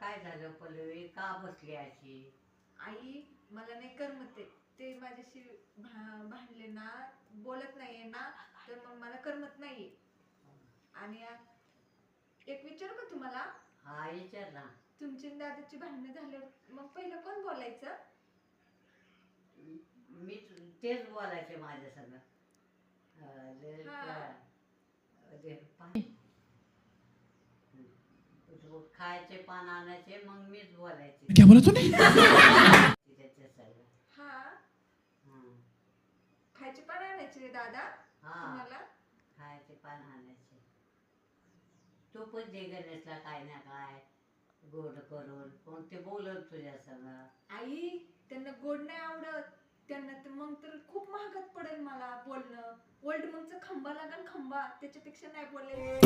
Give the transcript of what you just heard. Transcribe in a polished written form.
काय झालं पल्लवी, का बसली अशी? आई मला नाही करमत ते माझ्याशी भांडले ना, बोलत नाहीये ना, तर मग मला करमत नाहीये. आणि एक विचारू का तुम्हाला? हा विचार ना. तुमची आणि दादाची भांडणं झाल्यावर मग पहिलं कोण बोलायचं? मी तेच बोलायचे माझ्या संग. खायचे पान आणायचे, मग मीच बोलायचे क्या बोला तूने? त्याच्या संग. हा, खायचे पण आणायचे दादा तुम्हाला? खायचे पान आणायचे. तू पण दे गणेशला काय ना काय गोड करून, मग ते बोलत तुझ्या संग. आई त्यांना गोड नाही आवडत, त्यांना तर मग तर खूप महागात पडेल मला बोलणं. ओल्ड मगचा खंबा लागेल, खंबा, त्याच्यापेक्षा नाही बोलले.